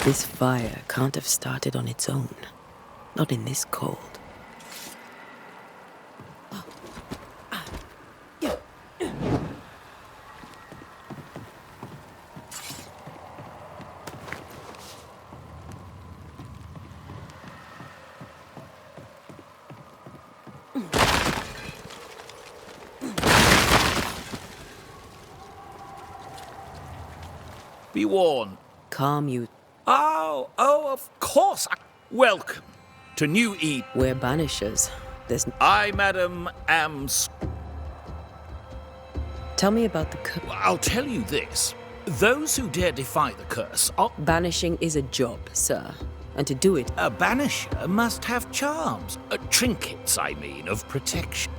This fire can't have started on its own. Not in this cold. Be warned. Calm you. Oh, of course. Welcome to New Eden. We're Banishers. There's... I, madam, am... Tell me about the curse. I'll tell you this. Those who dare defy the curse are... Banishing is a job, sir. And to do it... A banisher must have charms. Trinkets, I mean, of protection.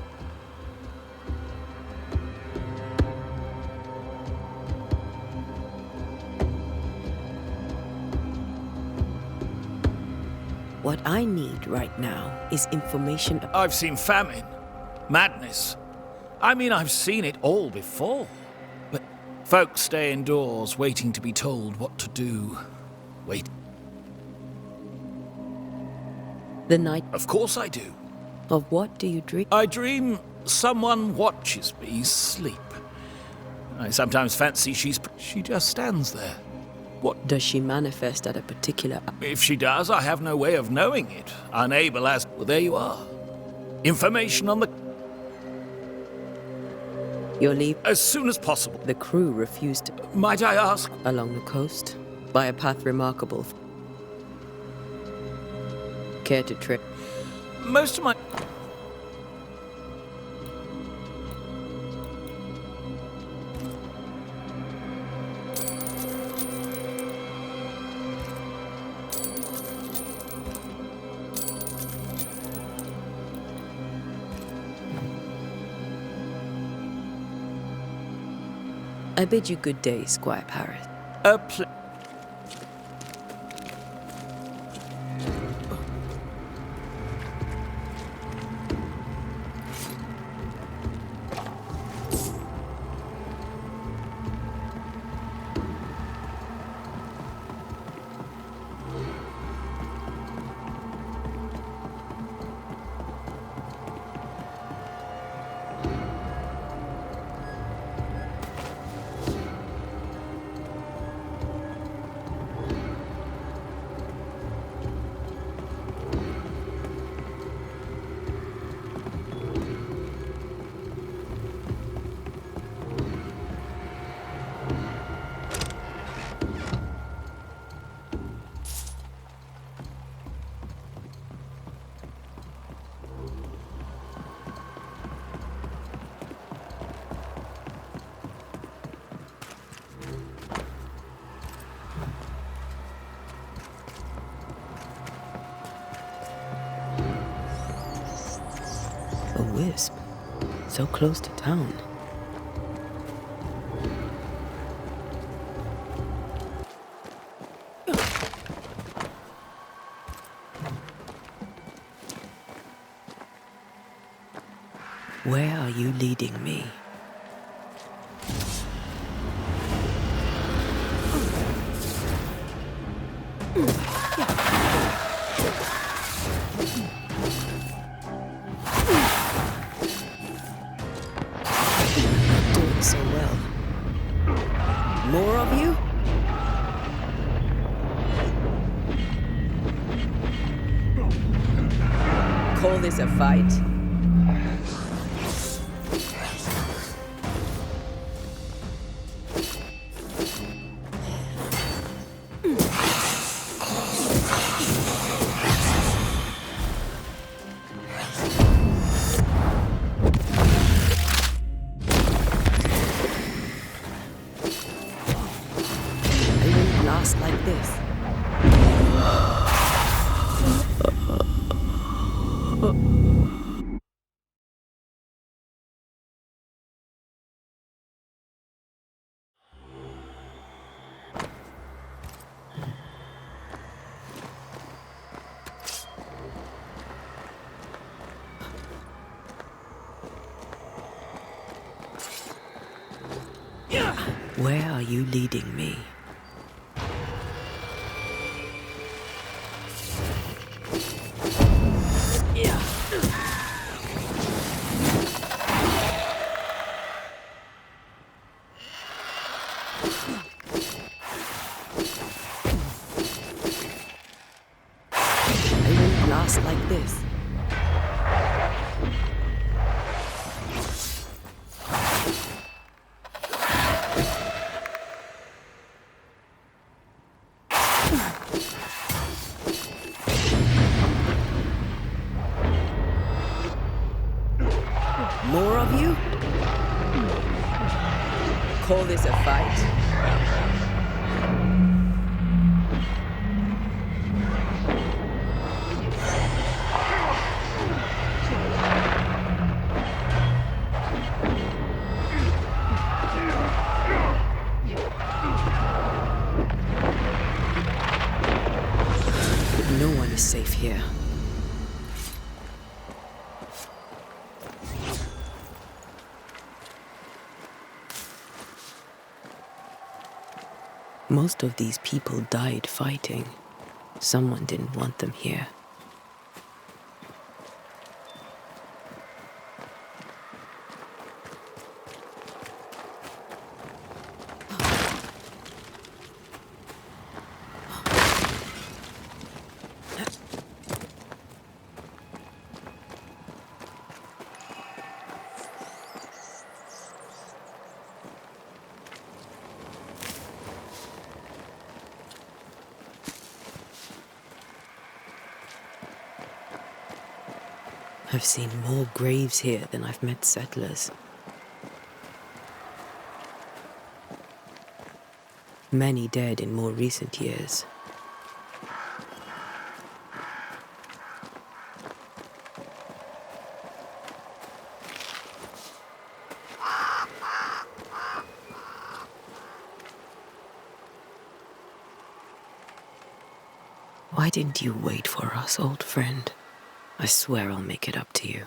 What I need right now is information... I've seen famine, madness. I mean, I've seen it all before. But folks stay indoors, waiting to be told what to do. Wait. The night... Of course I do. Of what do you dream? I dream someone watches me sleep. I sometimes fancy she just stands there. What? Does she manifest at a particular... If she does, I have no way of knowing it. Unable as... Well, there you are. Information on the... Your leave... As soon as possible. The crew refused to... Might I ask? Along the coast, by a path remarkable. Care to trip? Most of my... I bid you good day, Squire Paris. A wisp. So close to town. Where are you leading me? Doing so well. More of you? Call this a fight? Where are you leading me? I won't last like this. More of you? Call this a fight? No one is safe here. Most of these people died fighting. Someone didn't want them here. I've seen more graves here than I've met settlers. Many dead in more recent years. Why didn't you wait for us, old friend? I swear I'll make it up to you.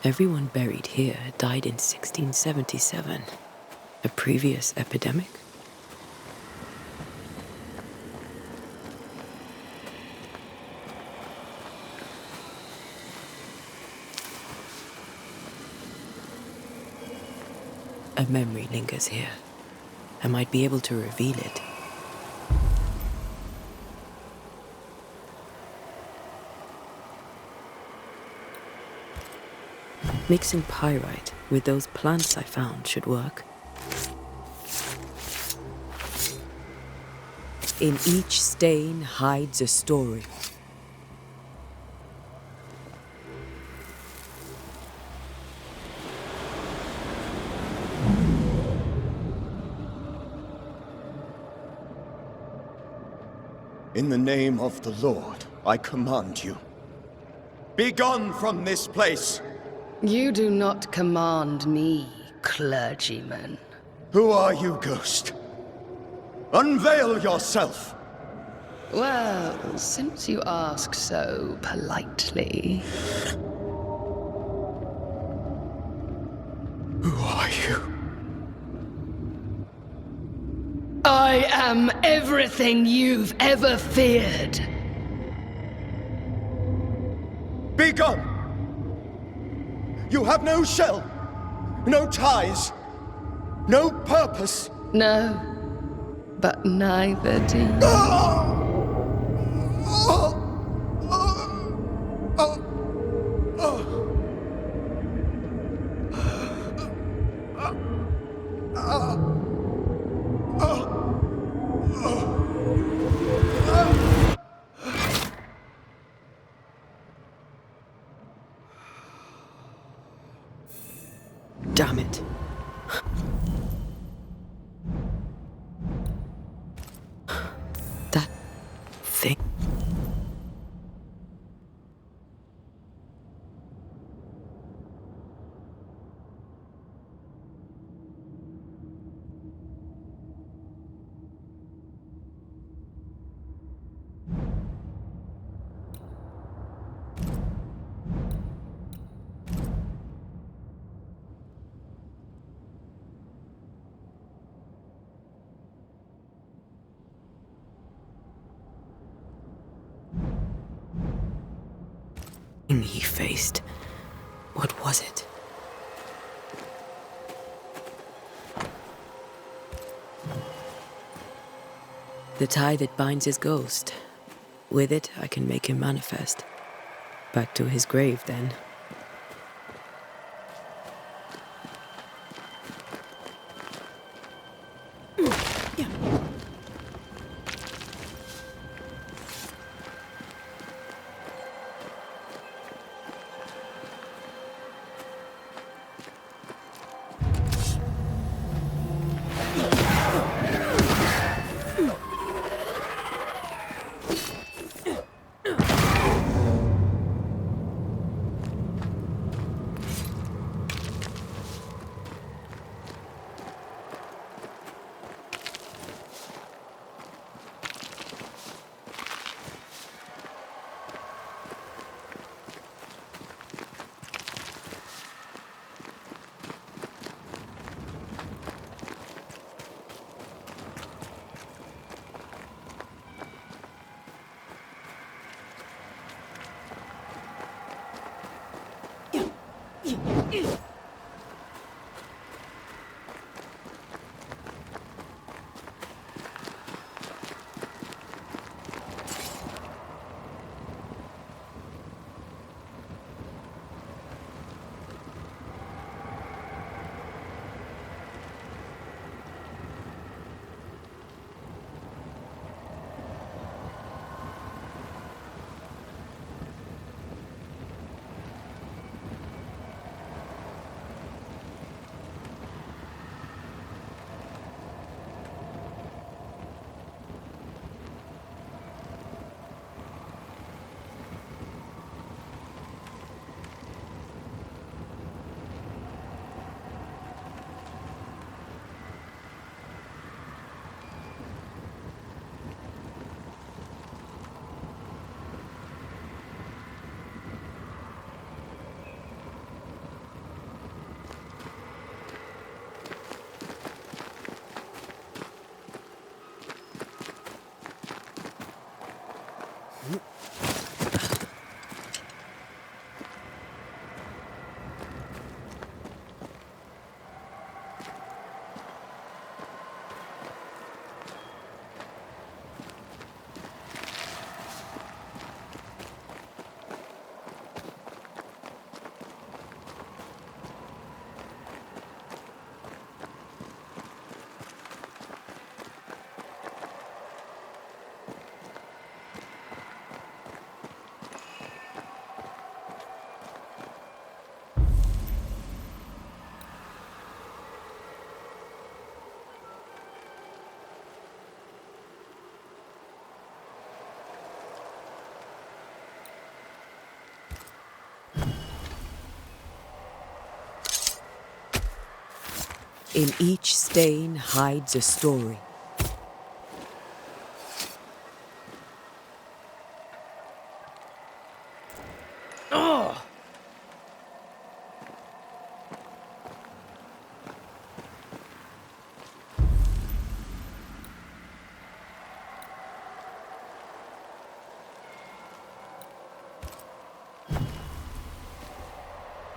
Everyone buried here died in 1677. A previous epidemic? A memory lingers here. I might be able to reveal it. Mixing pyrite with those plants I found should work. In each stain hides a story. In the name of the Lord, I command you. Be gone from this place! You do not command me, clergyman. Who are you, ghost? Unveil yourself! Well, since you ask so politely... Who are you? I am everything you've ever feared. Be gone! You have no shell, no ties, no purpose. No, but neither do you. Damn it. That thing. He faced. What was it? The tie that binds his ghost. With it, I can make him manifest. Back to his grave, then. In each stain hides a story.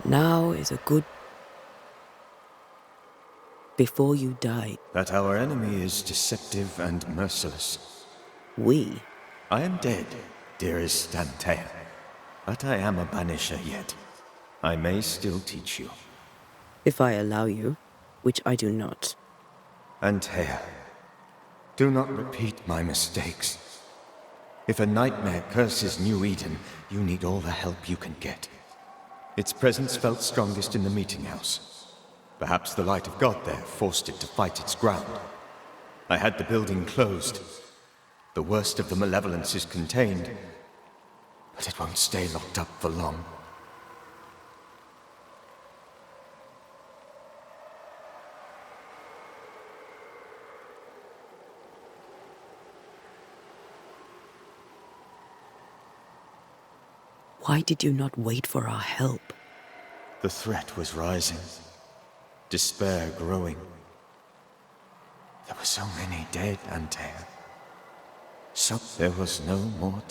Now is a good... Before you die, That our enemy is deceptive and merciless. we... I am dead, dearest Antea, but I am a banisher yet. I may still teach you. If I allow you, which I do not. Antea, do not repeat my mistakes. If a nightmare curses New Eden, you need all the help you can get. Its presence felt strongest in the meeting house. Perhaps the light of God there forced it to fight its ground. I had the building closed. The worst of the malevolence is contained, but it won't stay locked up for long. Why did you not wait for our help? The threat was rising. Despair growing. There were so many dead, Antea. So there was no more.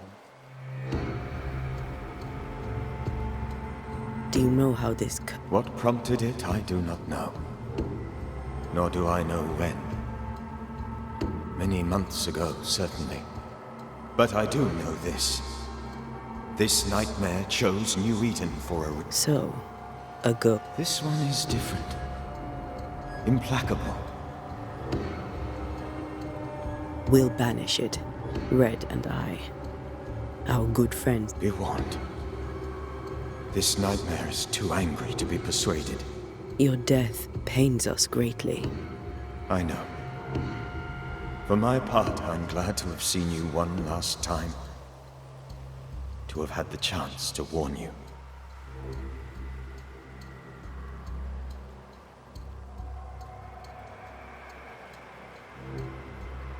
Do you know how this... What prompted it, I do not know. Nor do I know when. Many months ago, certainly. But I do know this. This nightmare chose New Eden for a So, a go... This one is different. Implacable. We'll banish it. Red and I. Our good friends. Be warned. This nightmare is too angry to be persuaded. Your death pains us greatly. I know. For my part, I'm glad to have seen you one last time. To have had the chance to warn you.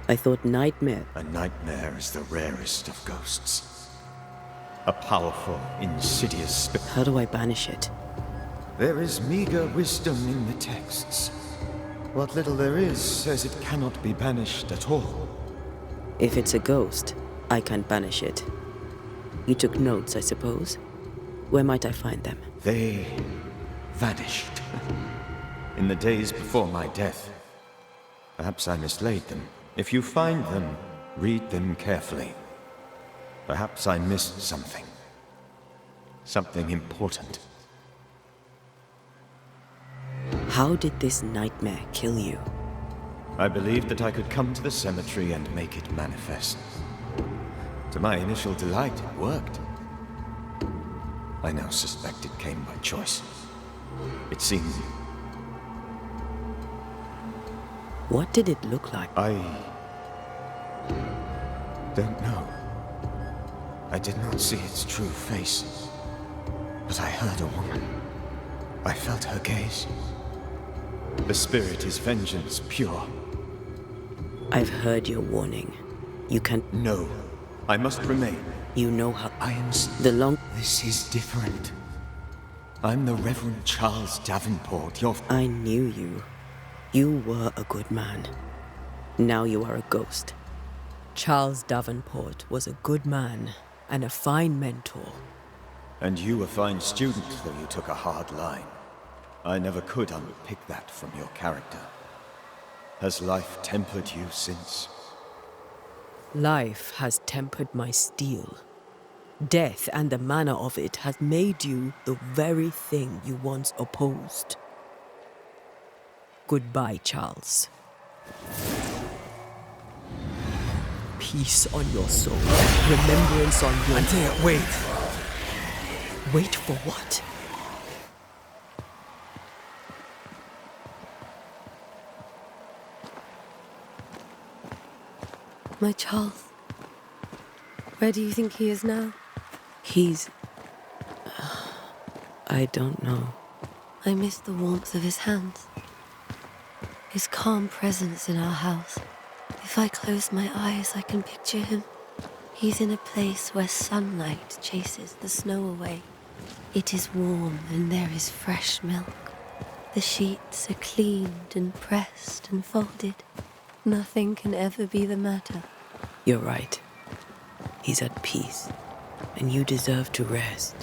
I thought nightmare... A nightmare is the rarest of ghosts. A powerful, insidious spirit. How do I banish it? There is meager wisdom in the texts. What little there is says it cannot be banished at all. If it's a ghost, I can't banish it. You took notes, I suppose? Where might I find them? They vanished. In the days before my death. Perhaps I mislaid them. If you find them, read them carefully. Perhaps I missed something. Something important. How did this nightmare kill you? I believed that I could come to the cemetery and make it manifest. To my initial delight, it worked. I now suspect it came by choice. It seemed... What did it look like? I don't know. I did not see its true face. But I heard a woman. I felt her gaze. The spirit is vengeance pure. I've heard your warning. You can't... No. I must remain. You know how... I am... The long... This is different. I'm the Reverend Charles Davenport, your... I knew you. You were a good man. Now you are a ghost. Charles Davenport was a good man and a fine mentor. And you a fine student, though you took a hard line. I never could unpick that from your character. Has life tempered you since? Life has tempered my steel. Death and the manner of it has made you the very thing you once opposed. Goodbye, Charles. Peace on your soul. Remembrance on your... Antea, wait! Wait for what? My Charles. Where do you think he is now? He's... I don't know. I miss the warmth of his hands. His calm presence in our house. If I close my eyes, I can picture him. He's in a place where sunlight chases the snow away. It is warm and there is fresh milk. The sheets are cleaned and pressed and folded. Nothing can ever be the matter. You're right. He's at peace, and you deserve to rest.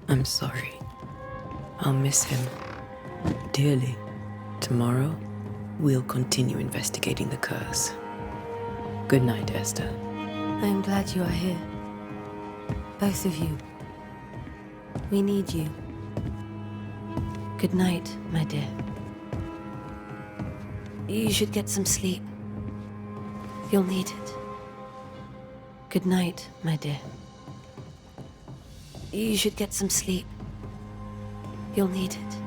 I'm sorry. I'll miss him dearly. Tomorrow, we'll continue investigating the curse. Good night, Esther. I'm glad you are here. Both of you. We need you. Good night, my dear. You should get some sleep. You'll need it. Good night, my dear. You should get some sleep. You'll need it.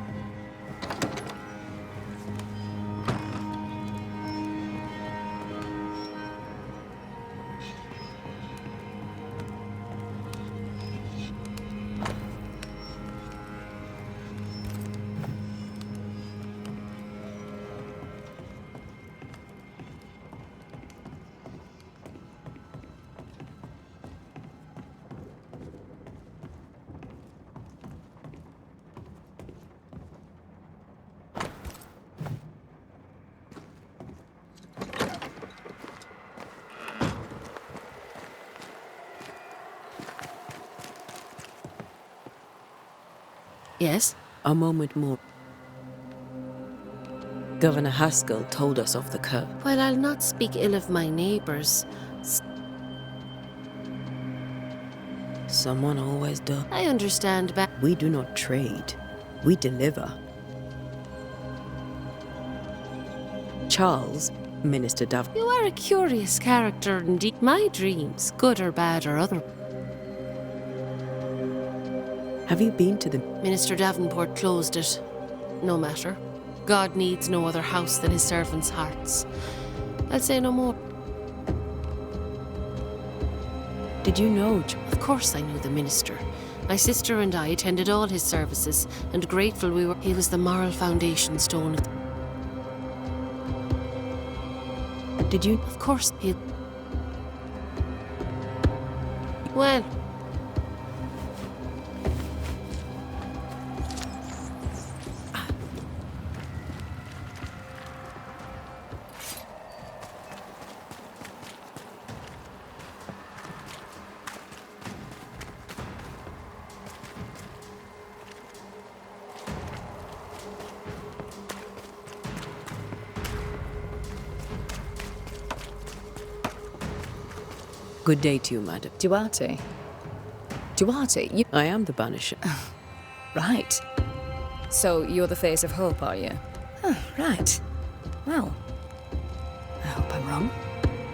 Yes? A moment more. Governor Haskell told us of the curse. Well, I'll not speak ill of my neighbours. Someone always does. I understand, but We do not trade. We deliver. Charles, Minister Dav. you are a curious character indeed. My dreams, good or bad or other. Have you been to the... Minister Davenport closed it. No matter. God needs no other house than his servants' hearts. I'll say no more. Did you know... Of course I knew the minister. My sister and I attended all his services, and grateful we were. He was the moral foundation stone of Did you... Of course he... Well... Good day to you, madam. Duarte? Duarte, you... I am the Banisher. Right. So you're the face of hope, are you? Oh, right. Well, I hope I'm wrong.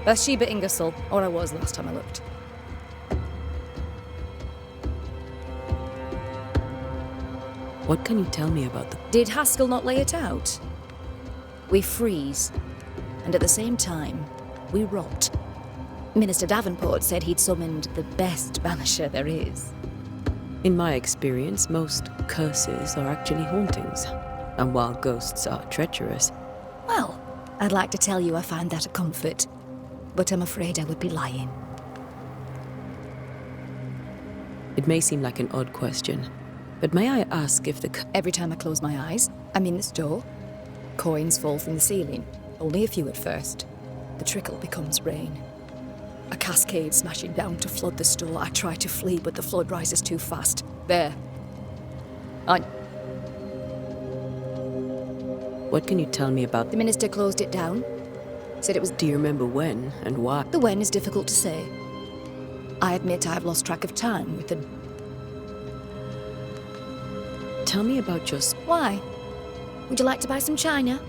Bathsheba Ingersoll, or I was last time I looked. What can you tell me about the... Did Haskell not lay it out? We freeze, and at the same time, we rot. Minister Davenport said he'd summoned the best banisher there is. In my experience, most curses are actually hauntings. And while ghosts are treacherous... Well, I'd like to tell you I find that a comfort, but I'm afraid I would be lying. It may seem like an odd question, but may I ask if the... Every time I close my eyes, I'm in this door. Coins fall from the ceiling, only a few at first. The trickle becomes rain. A cascade smashing down to flood the store. I try to flee, but the flood rises too fast. There. What can you tell me about The minister closed it down. Said it was... Do you remember when and why? The when is difficult to say. I admit I've lost track of time with the... Tell me about your... Why? Would you like to buy some china?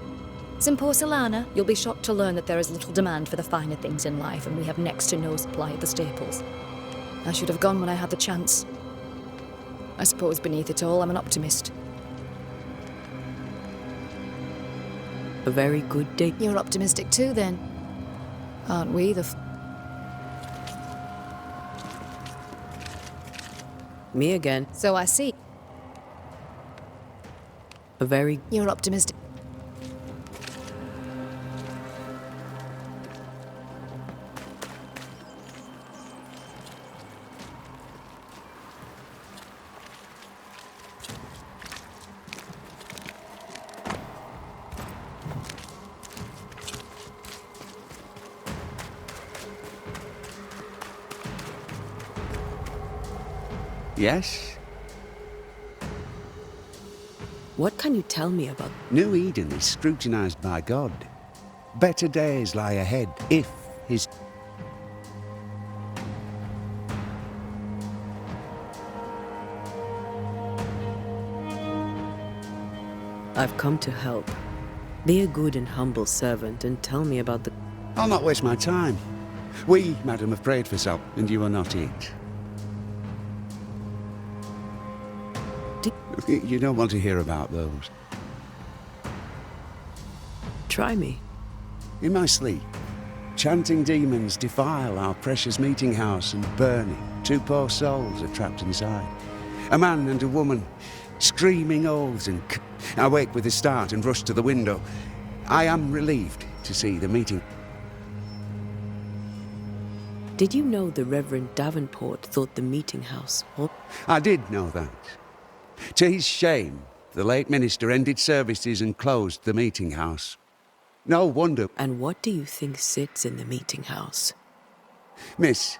Some porcelana? You'll be shocked to learn that there is little demand for the finer things in life, and we have next to no supply of the staples. I should have gone when I had the chance. I suppose beneath it all, I'm an optimist. A very good day. You're optimistic too, then. Aren't we, Me again. So I see. A very... You're optimistic. Yes? What can you tell me about... New Eden is scrutinized by God. Better days lie ahead if his... I've come to help. Be a good and humble servant and tell me about the... I'll not waste my time. We, madam, have prayed for some, and you are not it. You don't want to hear about those. Try me. In my sleep, chanting demons defile our precious meeting house and burn it. 2 poor souls are trapped inside. A man and a woman, screaming oaths and... I wake with a start and rush to the window. I am relieved to see the meeting. Did you know the Reverend Davenport thought the meeting house... I did know that. To his shame, the late minister ended services and closed the meeting house. No wonder... And what do you think sits in the meeting house? Miss,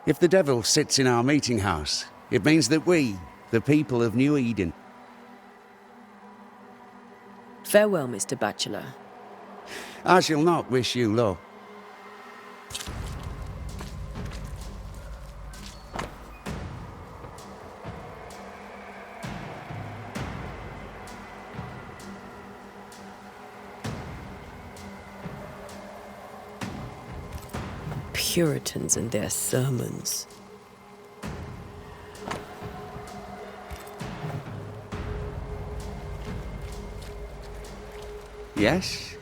if the devil sits in our meeting house, it means that we, the people of New Eden... Farewell, Mr. Bachelor. I shall not wish you luck. Puritans and their sermons. Yes?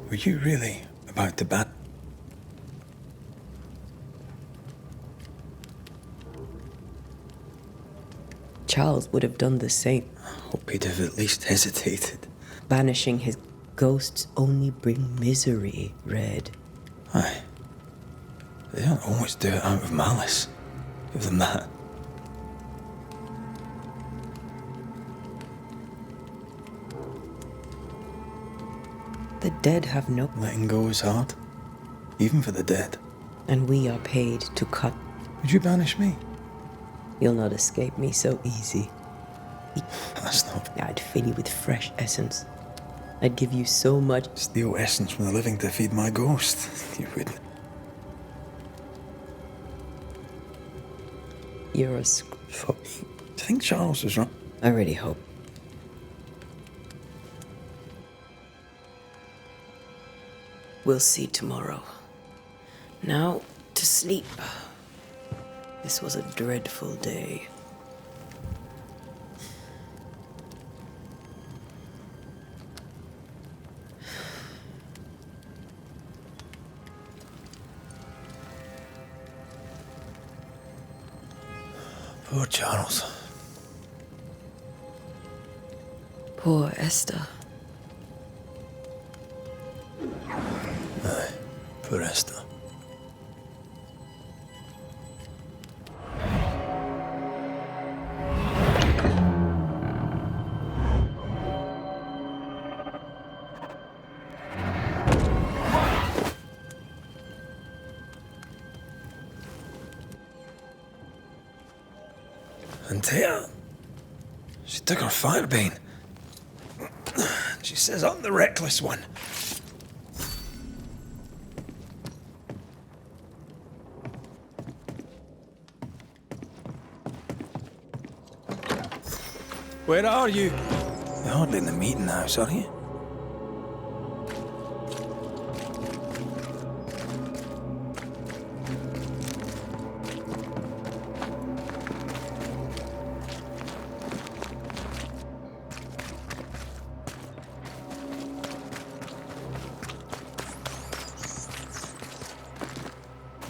Were you really about to ban? Charles would have done the same. I hope he'd have at least hesitated. Banishing his ghosts only bring misery, Red. Aye. They don't always do it out of malice. Give them that. The dead have no... Letting go is hard. Even for the dead. And we are paid to cut. Would you banish me? You'll not escape me so easy. That's not... I'd fill you with fresh essence. I'd give you so much... Steal essence from the living to feed my ghost. You wouldn't. You're a... Fuck. Do you think Charles was wrong? I really hope. We'll see tomorrow. Now, to sleep. This was a dreadful day. Poor Charles. Poor Esther. Aye, poor Esther. And Thea, she took her firebane. She says I'm the reckless one. Where are you? You're hardly in the meeting house, are you?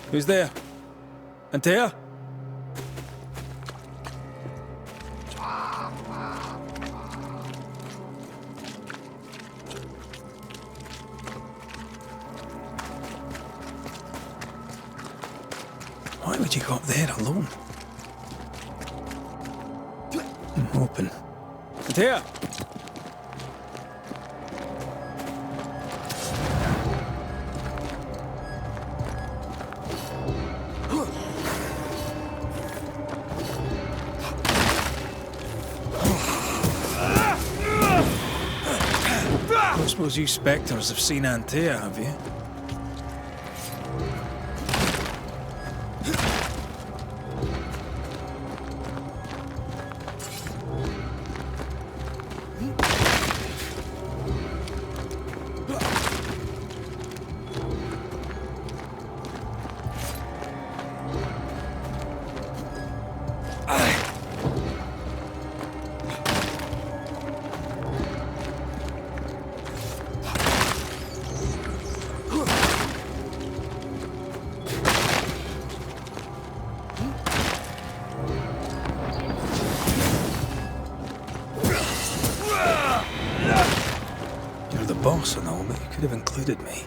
Who's there? Antea? Why would you go up there alone? I'm open. Antea! I suppose you spectres have seen Antea, have you? You're the boss and all, but you could have included me.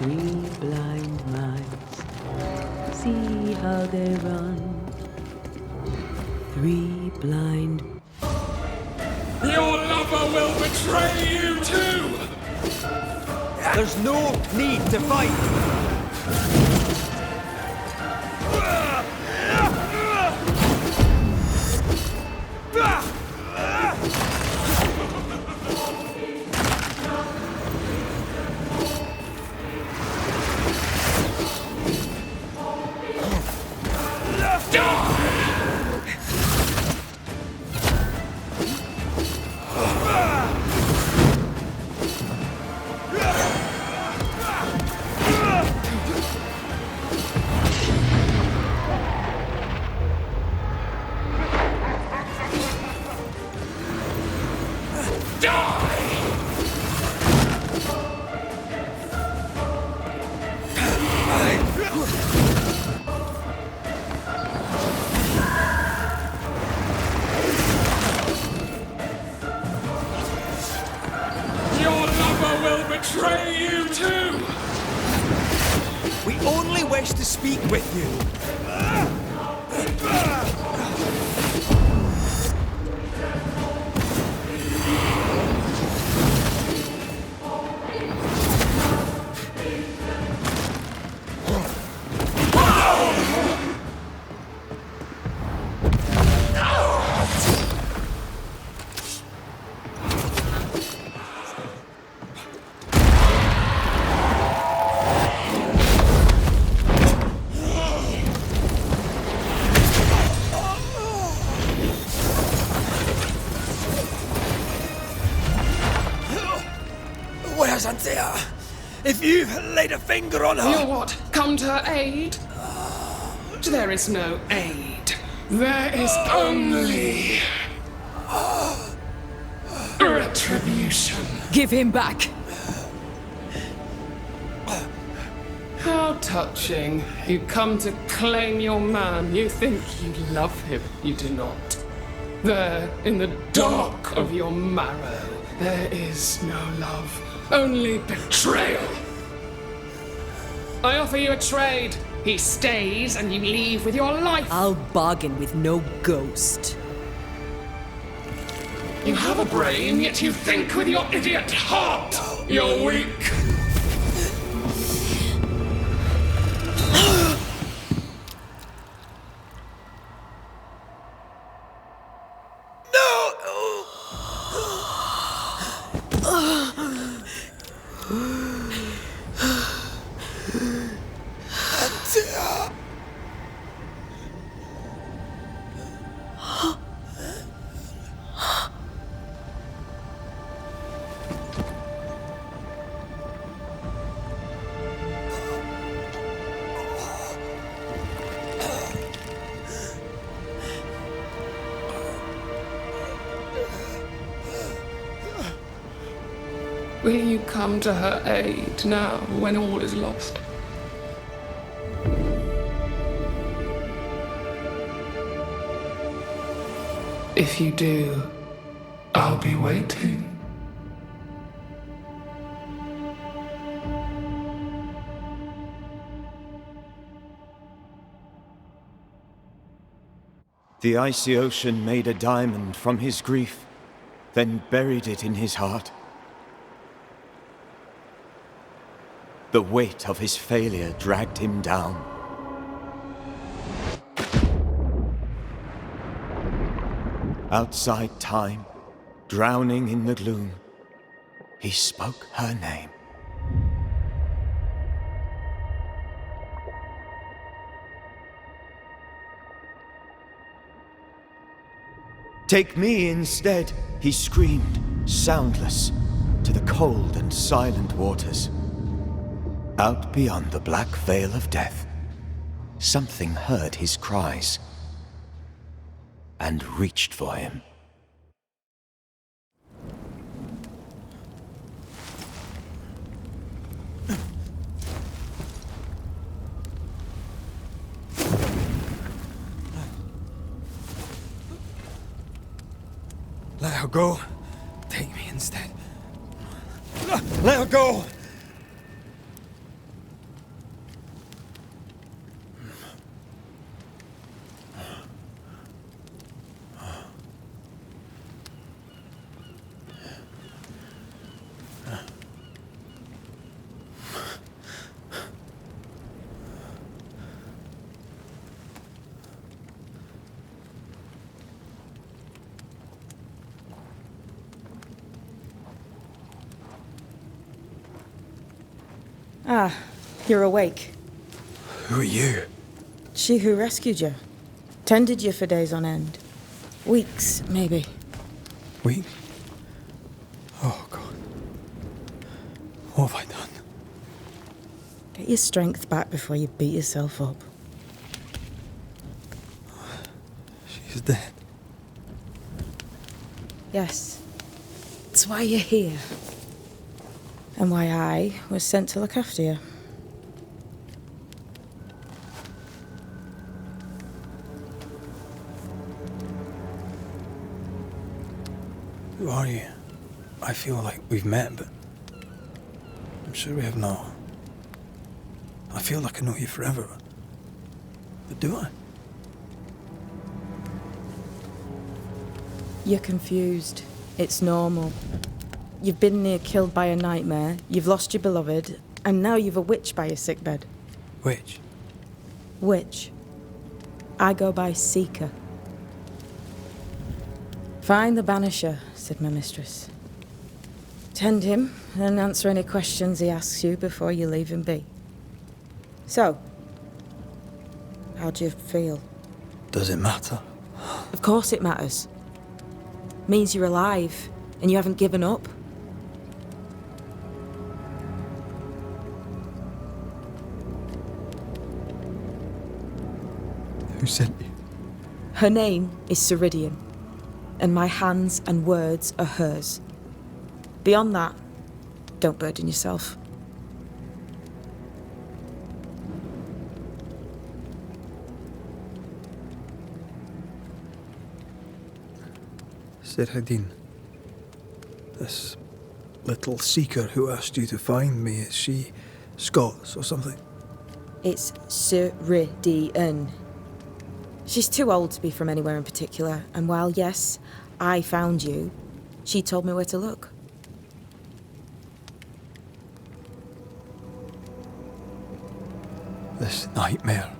Three blind mice, see how they run. Three blind. Your lover will betray you too! There's no need to fight! betray you too! We only wish to speak with you. Where's Anthea? If you've laid a finger on her... You what? Come to her aid? There is no aid. There is only... retribution. Give him back! How touching. You come to claim your man. You think you love him. You do not. There, in the dark of your marrow, there is no love. Only betrayal. I offer you a trade. He stays and you leave with your life. I'll bargain with no ghost. You have a brain, yet you think with your idiot heart. You're weak. Will you come to her aid now, when all is lost? If you do, I'll be waiting. The icy ocean made a diamond from his grief, then buried it in his heart. The weight of his failure dragged him down. Outside time, drowning in the gloom, he spoke her name. Take me instead, he screamed, soundless, to the cold and silent waters. Out beyond the black veil of death, something heard his cries and reached for him. Let her go. Take me instead. Let her go! Ah, you're awake. Who are you? She who rescued you. Tended you for days on end. Weeks, maybe. Weeks? Oh, God. What have I done? Get your strength back before you beat yourself up. She's dead. Yes. That's why you're here. And why I was sent to look after you. Who are you? I feel like we've met, but I'm sure we have not. I feel like I know you forever. But do I? You're confused. It's normal. You've been near killed by a nightmare, you've lost your beloved, and now you've a witch by your sickbed. Which? Witch. I go by Seeker. Find the Banisher, said my mistress. Tend him and answer any questions he asks you before you leave him be. So, how do you feel? Does it matter? Of course it matters. Means you're alive and you haven't given up. Who sent you? Her name is Ceridian, and my hands and words are hers. Beyond that, don't burden yourself. Ceridian. This little seeker who asked you to find me, is she Scots or something? It's Ceridian. She's too old to be from anywhere in particular, and while yes, I found you, she told me where to look. This nightmare.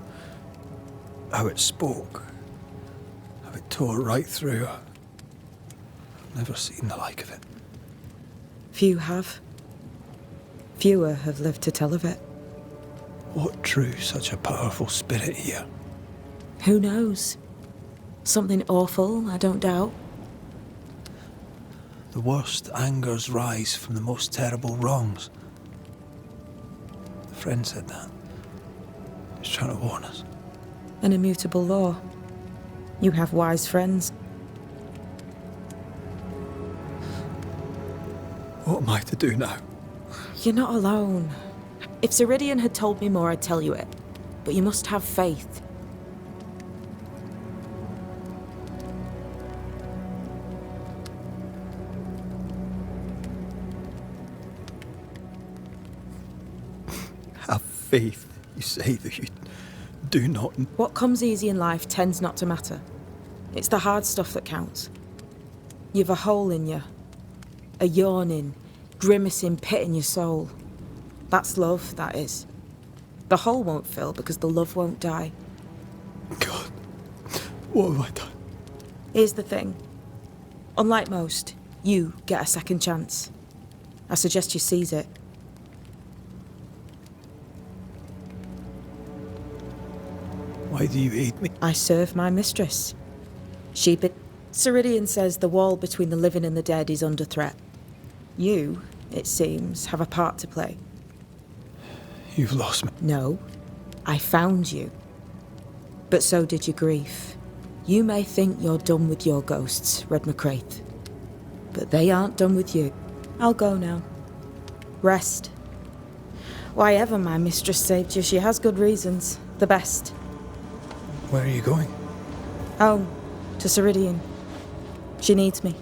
How it spoke. How it tore right through her. I've never seen the like of it. Few have. Fewer have lived to tell of it. What drew such a powerful spirit here? Who knows? Something awful, I don't doubt. The worst angers rise from the most terrible wrongs. A friend said that. He was trying to warn us. An immutable law. You have wise friends. What am I to do now? You're not alone. If Ceridian had told me more, I'd tell you it. But you must have faith. Have faith, you say, that you do not. What comes easy in life tends not to matter. It's the hard stuff that counts. You've a hole in you. A yawning, grimacing pit in your soul. That's love, that is. The hole won't fill because the love won't die. God, what have I done? Here's the thing. Unlike most, you get a second chance. I suggest you seize it. Why do you hate me? I serve my mistress. Ceridian says the wall between the living and the dead is under threat. You, it seems, have a part to play. You've lost me. No, I found you. But so did your grief. You may think you're done with your ghosts, Red McCraith. But they aren't done with you. I'll go now. Rest. Why ever my mistress saved you, she has good reasons. The best. Where are you going? Home. To Ceridian. She needs me.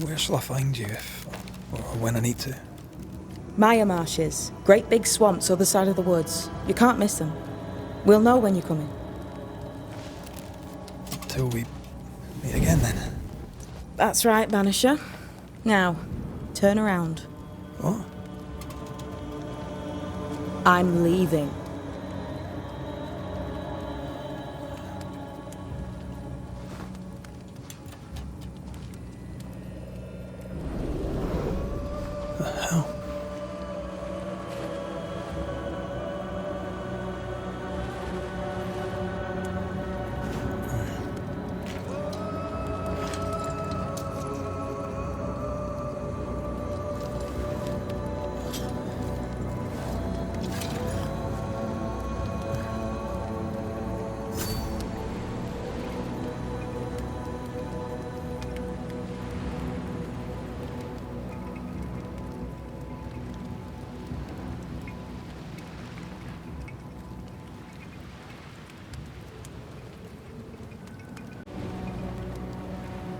Where shall I find you if, or when I need to? Maya marshes. Great big swamps other side of the woods. You can't miss them. We'll know when you're coming. Till we meet again then. That's right, Banisher. Now, turn around. What? I'm leaving. The hell?